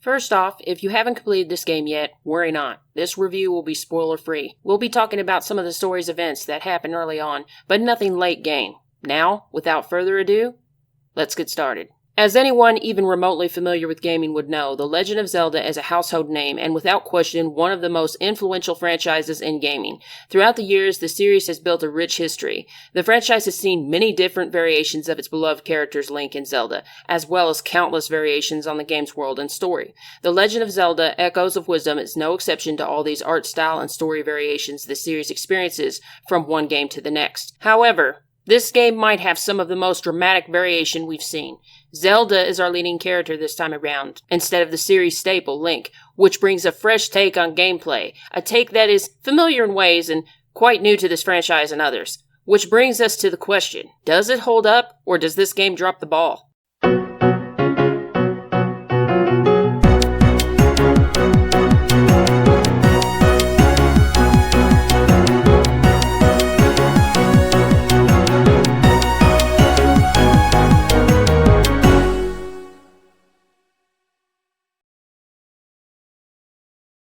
First off, if you haven't completed this game yet, worry not. This review will be spoiler-free. We'll be talking about some of the story's events that happen early on, but nothing late game. Now, without further ado, let's get started. As anyone even remotely familiar with gaming would know, The Legend of Zelda is a household name and without question one of the most influential franchises in gaming. Throughout the years, the series has built a rich history. The franchise has seen many different variations of its beloved characters Link and Zelda, as well as countless variations on the game's world and story. The Legend of Zelda Echoes of Wisdom is no exception to all these art style and story variations the series experiences from one game to the next. However, this game might have some of the most dramatic variation we've seen. Zelda is our leading character this time around, instead of the series staple, Link, which brings a fresh take on gameplay, a take that is familiar in ways and quite new to this franchise and others. Which brings us to the question, does it hold up, or does this game drop the ball?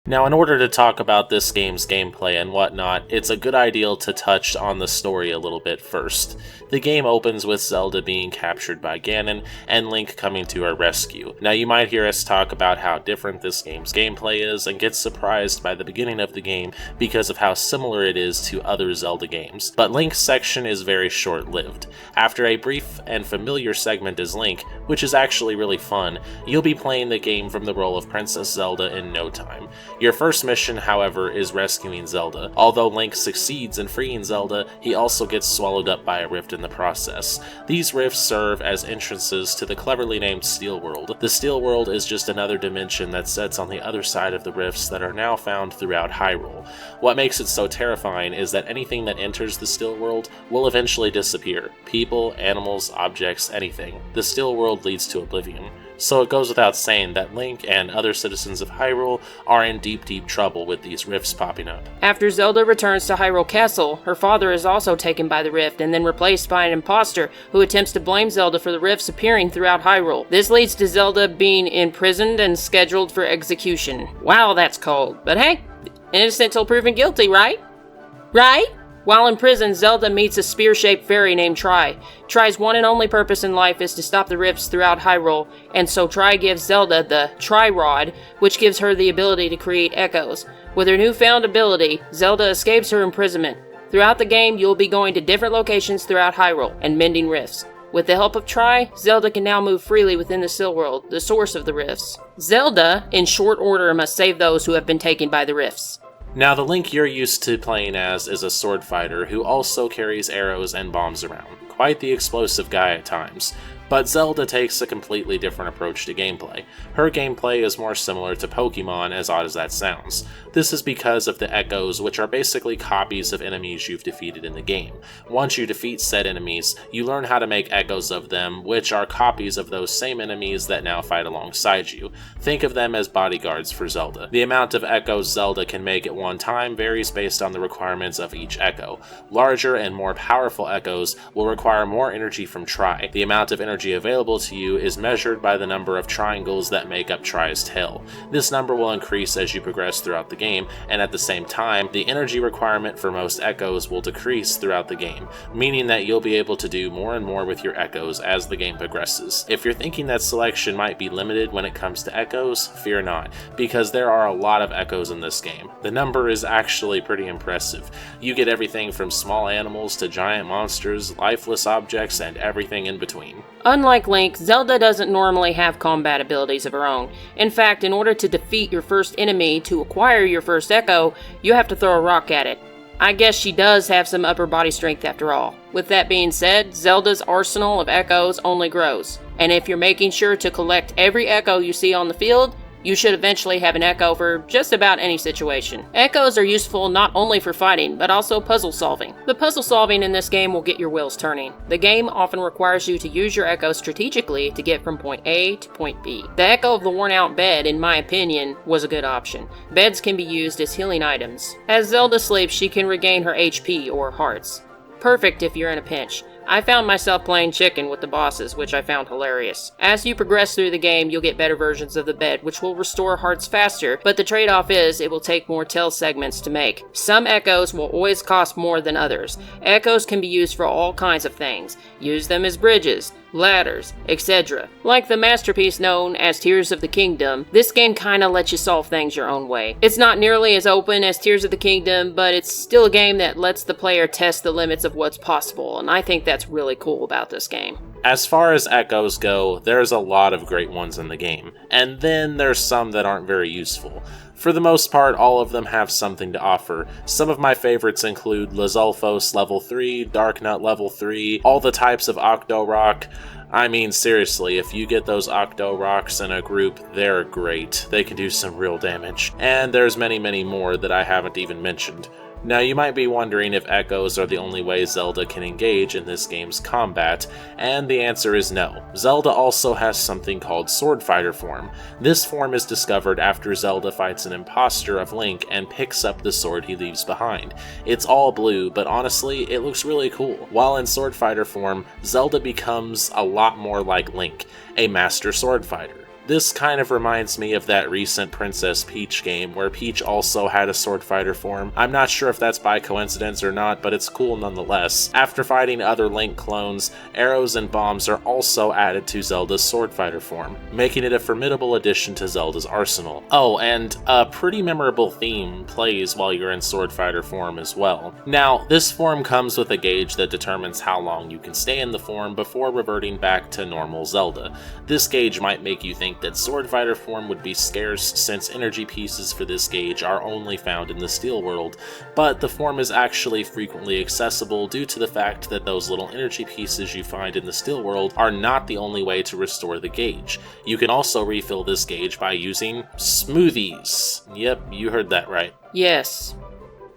Now, in order to talk about this game's gameplay and whatnot, it's a good idea to touch on the story a little bit first. The game opens with Zelda being captured by Ganon and Link coming to her rescue. Now, you might hear us talk about how different this game's gameplay is and get surprised by the beginning of the game because of how similar it is to other Zelda games. But Link's section is very short-lived. After a brief and familiar segment as Link, which is actually really fun, you'll be playing the game from the role of Princess Zelda in no time. Your first mission, however, is rescuing Zelda. Although Link succeeds in freeing Zelda, he also gets swallowed up by a rift in the process. These rifts serve as entrances to the cleverly named Steel World. The Steel World is just another dimension that sits on the other side of the rifts that are now found throughout Hyrule. What makes it so terrifying is that anything that enters the Steel World will eventually disappear. People, animals, objects, anything. The Steel World leads to oblivion. So it goes without saying that Link and other citizens of Hyrule are in deep trouble with these rifts popping up. After Zelda returns to Hyrule Castle, her father is also taken by the rift and then replaced by an imposter who attempts to blame Zelda for the rifts appearing throughout Hyrule. This leads to Zelda being imprisoned and scheduled for execution. Wow, that's cold. But hey, innocent till proven guilty, right? Right? While in prison, Zelda meets a spear-shaped fairy named Tri. Tri's one and only purpose in life is to stop the rifts throughout Hyrule, and so Tri gives Zelda the Tri-Rod, which gives her the ability to create echoes. With her newfound ability, Zelda escapes her imprisonment. Throughout the game, you'll be going to different locations throughout Hyrule and mending rifts. With the help of Tri, Zelda can now move freely within the Steel World, the source of the rifts. Zelda, in short order, must save those who have been taken by the rifts. Now, the Link you're used to playing as is a sword fighter who also carries arrows and bombs around. Quite the explosive guy at times. But Zelda takes a completely different approach to gameplay. Her gameplay is more similar to Pokemon, as odd as that sounds. This is because of the echoes, which are basically copies of enemies you've defeated in the game. Once you defeat said enemies, you learn how to make echoes of them, which are copies of those same enemies that now fight alongside you. Think of them as bodyguards for Zelda. The amount of echoes Zelda can make at one time varies based on the requirements of each echo. Larger and more powerful echoes will require more energy from Tri. The amount of energy available to you is measured by the number of triangles that make up Tri's tail. This number will increase as you progress throughout the game, and at the same time, the energy requirement for most echoes will decrease throughout the game, meaning that you'll be able to do more and more with your echoes as the game progresses. If you're thinking that selection might be limited when it comes to echoes, fear not, because there are a lot of echoes in this game. The number is actually pretty impressive. You get everything from small animals to giant monsters, lifeless objects, and everything in between. Unlike Link, Zelda doesn't normally have combat abilities of her own. In fact, in order to defeat your first enemy to acquire your first echo, you have to throw a rock at it. I guess she does have some upper body strength after all. With that being said, Zelda's arsenal of echoes only grows. And if you're making sure to collect every echo you see on the field, you should eventually have an echo for just about any situation. Echoes are useful not only for fighting, but also puzzle solving. The puzzle solving in this game will get your wheels turning. The game often requires you to use your echo strategically to get from point A to point B. The echo of the worn out bed, in my opinion, was a good option. Beds can be used as healing items. As Zelda sleeps, she can regain her HP or hearts. Perfect if you're in a pinch. I found myself playing chicken with the bosses, which I found hilarious. As you progress through the game, you'll get better versions of the bed, which will restore hearts faster, but the trade-off is it will take more tail segments to make. Some echoes will always cost more than others. Echoes can be used for all kinds of things. Use them as bridges, ladders, etc. Like the masterpiece known as Tears of the Kingdom, this game kinda lets you solve things your own way. It's not nearly as open as Tears of the Kingdom, but it's still a game that lets the player test the limits of what's possible, and I think that's really cool about this game. As far as echoes go, there's a lot of great ones in the game, and then there's some that aren't very useful. For the most part, all of them have something to offer. Some of my favorites include Lizalfos level 3, Darknut level 3, all the types of Octo Rock. I mean, seriously, if you get those Octo Rocks in a group, they're great. They can do some real damage. And there's many, many more that I haven't even mentioned. Now, you might be wondering if echoes are the only way Zelda can engage in this game's combat, and the answer is no. Zelda also has something called Sword Fighter form. This form is discovered after Zelda fights an imposter of Link and picks up the sword he leaves behind. It's all blue, but honestly, it looks really cool. While in Sword Fighter form, Zelda becomes a lot more like Link, a master sword fighter. This kind of reminds me of that recent Princess Peach game, where Peach also had a sword fighter form. I'm not sure if that's by coincidence or not, but it's cool nonetheless. After fighting other Link clones, arrows and bombs are also added to Zelda's sword fighter form, making it a formidable addition to Zelda's arsenal. Oh, and a pretty memorable theme plays while you're in sword fighter form as well. Now, this form comes with a gauge that determines how long you can stay in the form before reverting back to normal Zelda. This gauge might make you think that sword fighter form would be scarce since energy pieces for this gauge are only found in the Steel World, but the form is actually frequently accessible due to the fact that those little energy pieces you find in the Steel World are not the only way to restore the gauge. You can also refill this gauge by using smoothies. Yep, you heard that right. Yes.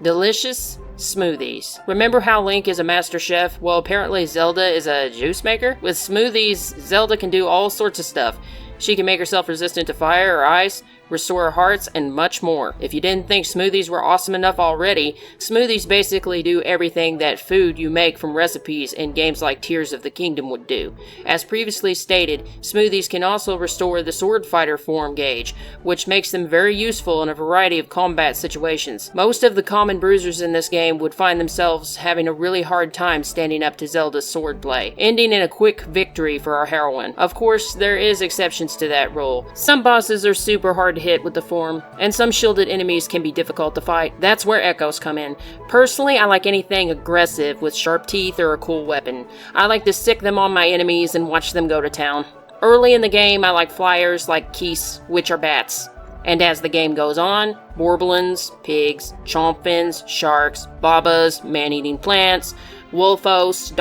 Delicious smoothies. Remember how Link is a master chef? Well, apparently Zelda is a juice maker? With smoothies, Zelda can do all sorts of stuff. She can make herself resistant to fire or ice, restore her hearts, and much more. If you didn't think smoothies were awesome enough already, smoothies basically do everything that food you make from recipes in games like Tears of the Kingdom would do. As previously stated, smoothies can also restore the sword fighter form gauge, which makes them very useful in a variety of combat situations. Most of the common bruisers in this game would find themselves having a really hard time standing up to Zelda's swordplay, ending in a quick victory for our heroine. Of course, there is exceptions to that rule. Some bosses are super hard to hit with the form, and some shielded enemies can be difficult to fight. That's where echoes come in. Personally, I like anything aggressive with sharp teeth or a cool weapon. I like to sick them on my enemies and watch them go to town. Early in the game, I like flyers like geese, which are bats. And as the game goes on, Borblins, pigs, chompfins, sharks, babas, man-eating plants, wolves,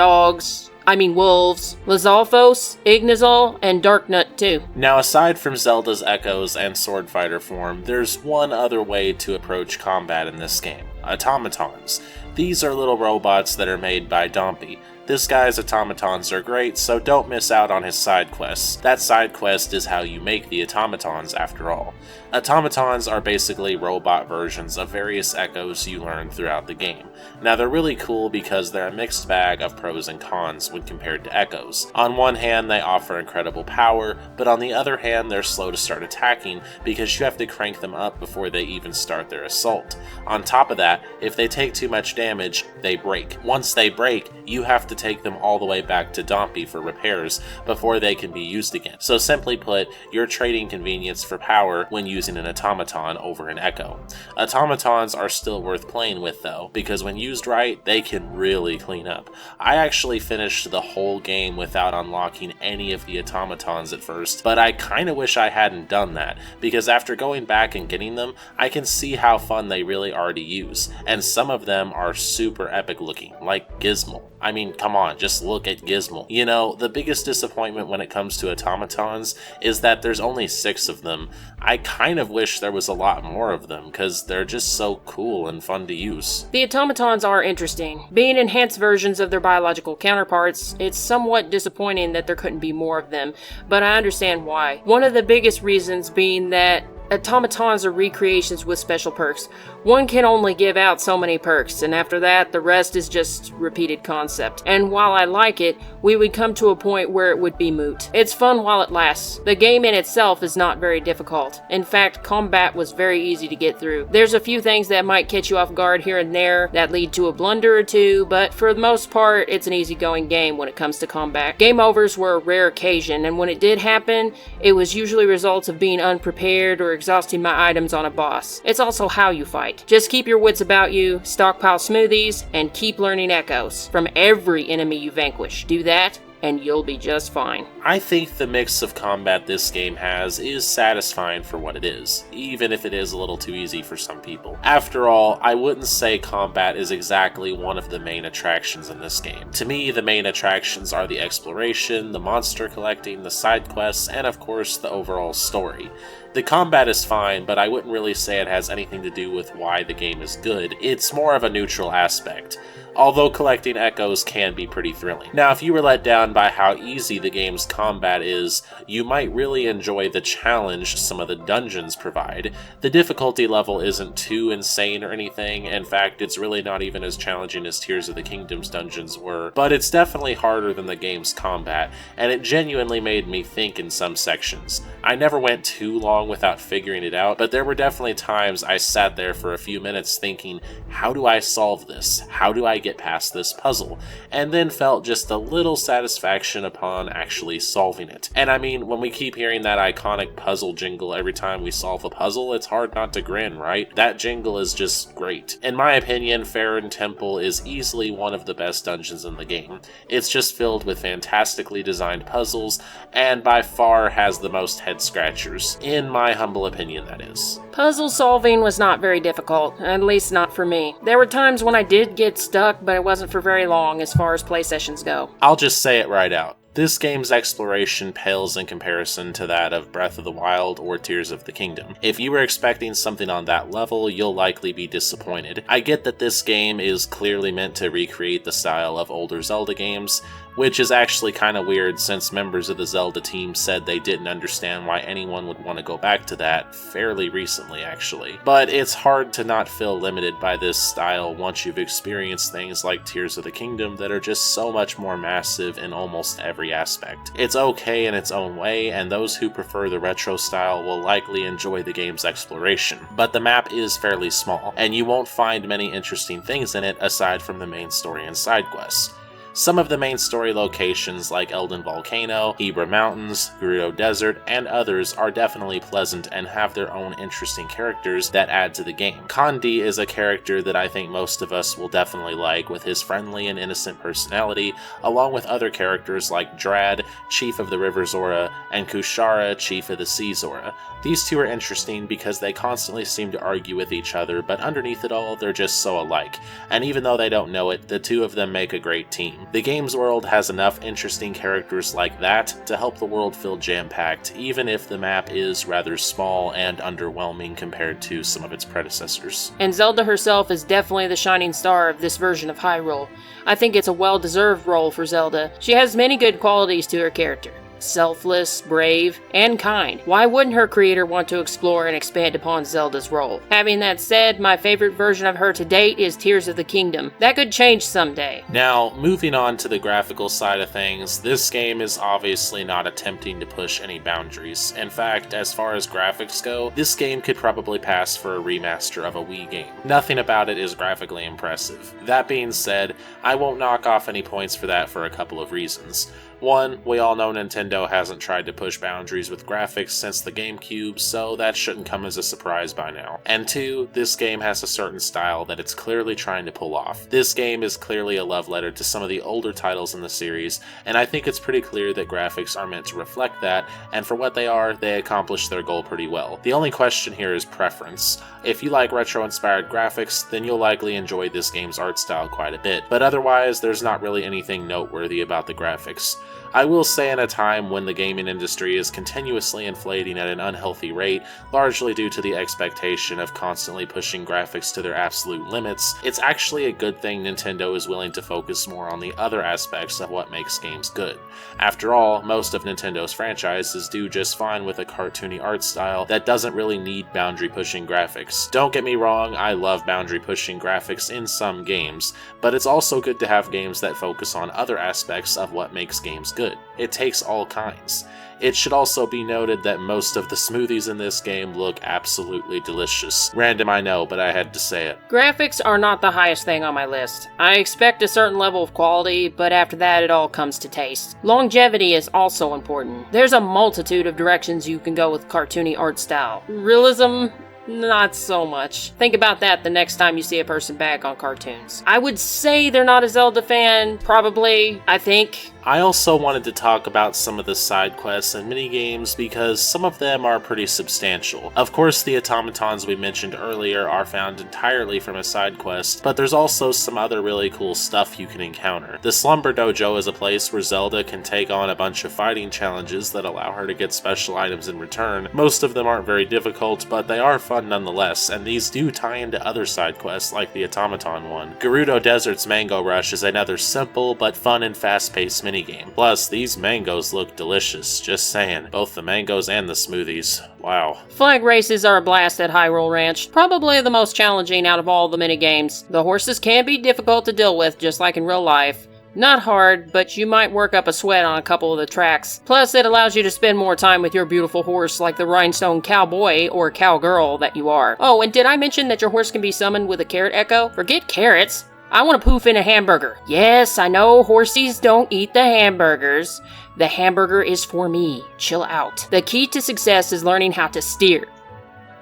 Lizalfos, Ignazol, and Darknut too. Now, aside from Zelda's echoes and sword fighter form, there's one other way to approach combat in this game: automatons. These are little robots that are made by Dompy. This guy's automatons are great, so don't miss out on his side quests. That side quest is how you make the automatons, after all. Automatons are basically robot versions of various echoes you learn throughout the game. Now, they're really cool because they're a mixed bag of pros and cons when compared to echoes. On one hand, they offer incredible power, but on the other hand, they're slow to start attacking because you have to crank them up before they even start their assault. On top of that, if they take too much damage, they break. Once they break, you have to take them all the way back to Dompy for repairs before they can be used again. So simply put, you're trading convenience for power when using an automaton over an echo. Automatons are still worth playing with though, because when used right, they can really clean up. I actually finished the whole game without unlocking any of the automatons at first, but I kinda wish I hadn't done that, because after going back and getting them, I can see how fun they really are to use, and some of them are super epic looking, like Gizmo. I mean, come on, just look at Gizmo. You know, the biggest disappointment when it comes to automatons is that there's only 6 of them. I kind of wish there was a lot more of them, because they're just so cool and fun to use. The automatons are interesting. Being enhanced versions of their biological counterparts, it's somewhat disappointing that there couldn't be more of them, but I understand why. One of the biggest reasons being that automatons are recreations with special perks. One can only give out so many perks, and after that, the rest is just repeated concept. And while I like it, we would come to a point where it would be moot. It's fun while it lasts. The game in itself is not very difficult. In fact, combat was very easy to get through. There's a few things that might catch you off guard here and there that lead to a blunder or two, but for the most part, it's an easygoing game when it comes to combat. Game overs were a rare occasion, and when it did happen, it was usually results of being unprepared or exhausting my items on a boss. It's also how you fight. Just keep your wits about you, stockpile smoothies, and keep learning echoes from every enemy you vanquish. Do that, and you'll be just fine. I think the mix of combat this game has is satisfying for what it is, even if it is a little too easy for some people. After all, I wouldn't say combat is exactly one of the main attractions in this game. To me, the main attractions are the exploration, the monster collecting, the side quests, and of course the overall story. The combat is fine, but I wouldn't really say it has anything to do with why the game is good. It's more of a neutral aspect, although collecting echoes can be pretty thrilling. Now, if you were let down by how easy the game's combat is, you might really enjoy the challenge some of the dungeons provide. The difficulty level isn't too insane or anything. In fact, it's really not even as challenging as Tears of the Kingdom's dungeons were, but it's definitely harder than the game's combat, and it genuinely made me think in some sections. I never went too long without figuring it out, but there were definitely times I sat there for a few minutes thinking, how do I solve this? How do I get past this puzzle? And then felt just a little satisfaction upon actually solving it. And I mean, when we keep hearing that iconic puzzle jingle every time we solve a puzzle, it's hard not to grin, right? That jingle is just great. In my opinion, Farron Temple is easily one of the best dungeons in the game. It's just filled with fantastically designed puzzles, and by far has the most head scratchers. In my humble opinion, that is. Puzzle solving was not very difficult, at least not for me. There were times when I did get stuck, but it wasn't for very long as far as play sessions go. I'll just say it right out. This game's exploration pales in comparison to that of Breath of the Wild or Tears of the Kingdom. If you were expecting something on that level, you'll likely be disappointed. I get that this game is clearly meant to recreate the style of older Zelda games, which is actually kind of weird since members of the Zelda team said they didn't understand why anyone would want to go back to that fairly recently, actually. But it's hard to not feel limited by this style once you've experienced things like Tears of the Kingdom that are just so much more massive in almost every aspect. It's okay in its own way, and those who prefer the retro style will likely enjoy the game's exploration. But the map is fairly small, and you won't find many interesting things in it aside from the main story and side quests. Some of the main story locations like Elden Volcano, Hebra Mountains, Gerudo Desert, and others are definitely pleasant and have their own interesting characters that add to the game. Condi is a character that I think most of us will definitely like, with his friendly and innocent personality, along with other characters like Drad, Chief of the River Zora, and Kushara, Chief of the Sea Zora. These two are interesting because they constantly seem to argue with each other, but underneath it all, they're just so alike, and even though they don't know it, the two of them make a great team. The game's world has enough interesting characters like that to help the world feel jam-packed, even if the map is rather small and underwhelming compared to some of its predecessors. And Zelda herself is definitely the shining star of this version of Hyrule. I think it's a well-deserved role for Zelda. She has many good qualities to her character. Selfless, brave, and kind. Why wouldn't her creator want to explore and expand upon Zelda's role? Having that said, my favorite version of her to date is Tears of the Kingdom. That could change someday. Now, moving on to the graphical side of things, this game is obviously not attempting to push any boundaries. In fact, as far as graphics go, this game could probably pass for a remaster of a Wii game. Nothing about it is graphically impressive. That being said, I won't knock off any points for that for a couple of reasons. One, we all know Nintendo hasn't tried to push boundaries with graphics since the GameCube, so that shouldn't come as a surprise by now. And two, this game has a certain style that it's clearly trying to pull off. This game is clearly a love letter to some of the older titles in the series, and I think it's pretty clear that graphics are meant to reflect that, and for what they are, they accomplish their goal pretty well. The only question here is preference. If you like retro-inspired graphics, then you'll likely enjoy this game's art style quite a bit, but otherwise, there's not really anything noteworthy about the graphics. I will say, in a time when the gaming industry is continuously inflating at an unhealthy rate, largely due to the expectation of constantly pushing graphics to their absolute limits, it's actually a good thing Nintendo is willing to focus more on the other aspects of what makes games good. After all, most of Nintendo's franchises do just fine with a cartoony art style that doesn't really need boundary-pushing graphics. Don't get me wrong, I love boundary-pushing graphics in some games, but it's also good to have games that focus on other aspects of what makes games good. It takes all kinds. It should also be noted that most of the smoothies in this game look absolutely delicious. Random, I know, but I had to say it. Graphics are not the highest thing on my list. I expect a certain level of quality, but after that it all comes to taste. Longevity is also important. There's a multitude of directions you can go with cartoony art style. Realism? Not so much. Think about that the next time you see a person back on cartoons. I would say they're not a Zelda fan, probably, I think. I also wanted to talk about some of the side quests and minigames because some of them are pretty substantial. Of course, the automatons we mentioned earlier are found entirely from a side quest, but there's also some other really cool stuff you can encounter. The Slumber Dojo is a place where Zelda can take on a bunch of fighting challenges that allow her to get special items in return. Most of them aren't very difficult, but they are fun nonetheless, and these do tie into other side quests like the automaton one. Gerudo Desert's Mango Rush is another simple but fun and fast-paced minigame. Plus, these mangoes look delicious, just saying. Both the mangoes and the smoothies. Wow. Flag races are a blast at Hyrule Ranch, probably the most challenging out of all the minigames. The horses can be difficult to deal with, just like in real life. Not hard, but you might work up a sweat on a couple of the tracks. Plus, it allows you to spend more time with your beautiful horse like the rhinestone cowboy or cowgirl that you are. Oh, and did I mention that your horse can be summoned with a carrot echo? Forget carrots! I want to poof in a hamburger. Yes, I know horsies don't eat the hamburgers. The hamburger is for me. Chill out. The key to success is learning how to steer.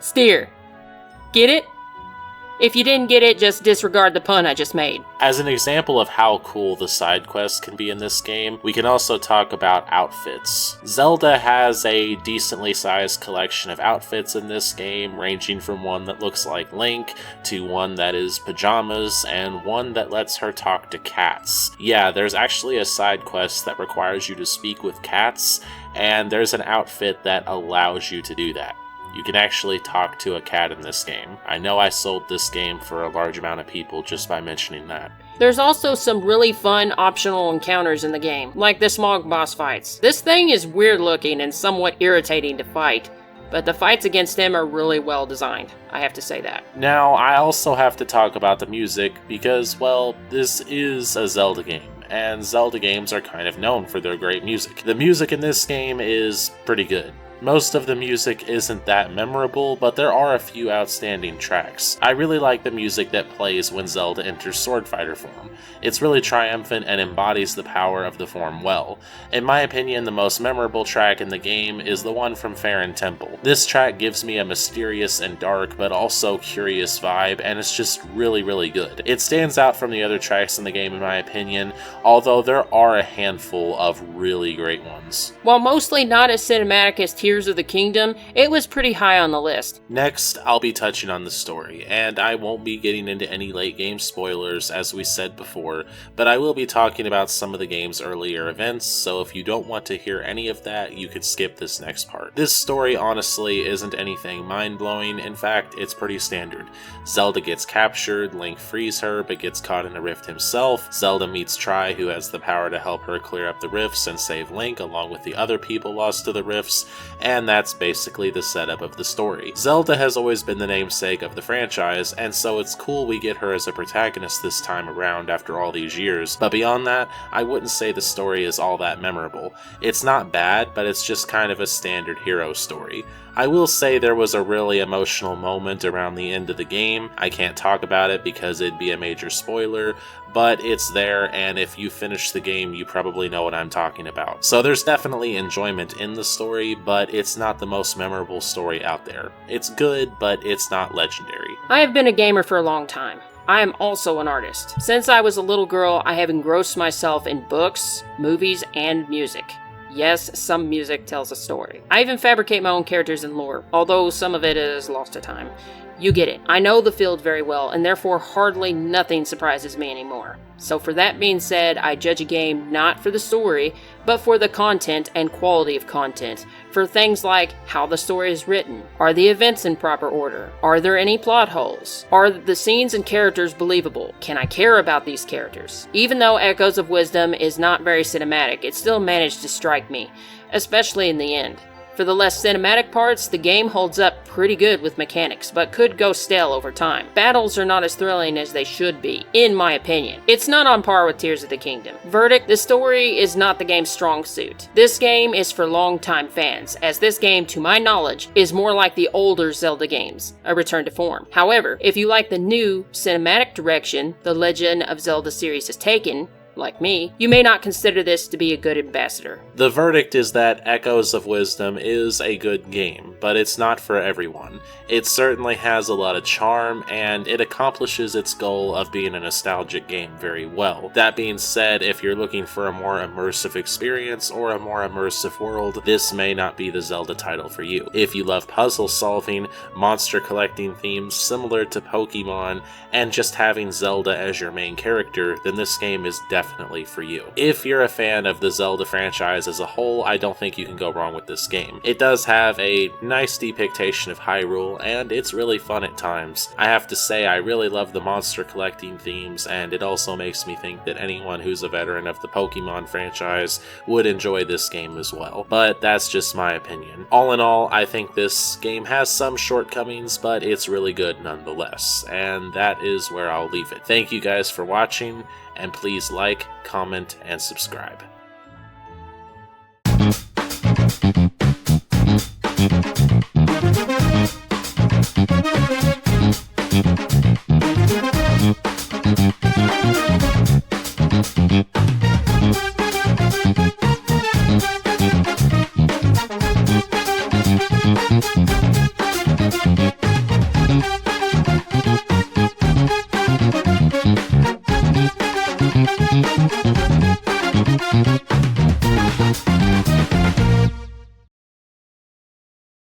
Steer. Get it? If you didn't get it, just disregard the pun I just made. As an example of how cool the side quests can be in this game, we can also talk about outfits. Zelda has a decently sized collection of outfits in this game, ranging from one that looks like Link, to one that is pajamas, and one that lets her talk to cats. Yeah, there's actually a side quest that requires you to speak with cats, and there's an outfit that allows you to do that. You can actually talk to a cat in this game. I know I sold this game for a large amount of people just by mentioning that. There's also some really fun optional encounters in the game, like the smog boss fights. This thing is weird looking and somewhat irritating to fight, but the fights against him are really well designed. I have to say that. Now, I also have to talk about the music because, well, this is a Zelda game. And Zelda games are kind of known for their great music. The music in this game is pretty good. Most of the music isn't that memorable, but there are a few outstanding tracks. I really like the music that plays when Zelda enters Sword Fighter form. It's really triumphant and embodies the power of the form well. In my opinion, the most memorable track in the game is the one from Faron Temple. This track gives me a mysterious and dark, but also curious vibe, and it's just really, really good. It stands out from the other tracks in the game in my opinion, although there are a handful of really great ones. While mostly not as cinematic as Tears of the Kingdom, it was pretty high on the list. Next, I'll be touching on the story, and I won't be getting into any late game spoilers as we said before, but I will be talking about some of the game's earlier events, so if you don't want to hear any of that, you could skip this next part. This story honestly isn't anything mind-blowing, in fact, it's pretty standard. Zelda gets captured, Link frees her, but gets caught in a rift himself. Zelda meets Tri, who has the power to help her clear up the rifts and save Link along with the other people lost to the rifts, and that's basically the setup of the story. Zelda has always been the namesake of the franchise, and so it's cool we get her as a protagonist this time around after all these years, but beyond that, I wouldn't say the story is all that memorable. It's not bad, but it's just kind of a standard hero story. I will say there was a really emotional moment around the end of the game. I can't talk about it because it'd be a major spoiler, but it's there, and if you finish the game, you probably know what I'm talking about. So there's definitely enjoyment in the story, but it's not the most memorable story out there. It's good, but it's not legendary. I have been a gamer for a long time. I am also an artist. Since I was a little girl, I have engrossed myself in books, movies, and music. Yes, some music tells a story. I even fabricate my own characters and lore, although some of it is lost to time. You get it. I know the field very well, and therefore hardly nothing surprises me anymore. So for that being said, I judge a game not for the story, but for the content and quality of content. For things like how the story is written, are the events in proper order, are there any plot holes, are the scenes and characters believable, can I care about these characters? Even though Echoes of Wisdom is not very cinematic, it still managed to strike me, especially in the end. For the less cinematic parts, the game holds up pretty good with mechanics, but could go stale over time. Battles are not as thrilling as they should be, in my opinion. It's not on par with Tears of the Kingdom. Verdict: the story is not the game's strong suit. This game is for longtime fans, as this game, to my knowledge, is more like the older Zelda games, a return to form. However, if you like the new, cinematic direction the Legend of Zelda series has taken, like me, you may not consider this to be a good ambassador. The verdict is that Echoes of Wisdom is a good game, but it's not for everyone. It certainly has a lot of charm, and it accomplishes its goal of being a nostalgic game very well. That being said, if you're looking for a more immersive experience or a more immersive world, this may not be the Zelda title for you. If you love puzzle solving, monster collecting themes similar to Pokemon, and just having Zelda as your main character, then this game is definitely for you. If you're a fan of the Zelda franchise as a whole, I don't think you can go wrong with this game. It does have a nice depiction of Hyrule, and it's really fun at times. I have to say, I really love the monster collecting themes, and it also makes me think that anyone who's a veteran of the Pokemon franchise would enjoy this game as well. But that's just my opinion. All in all, I think this game has some shortcomings, but it's really good nonetheless, and that is where I'll leave it. Thank you guys for watching, and please like, comment, and subscribe.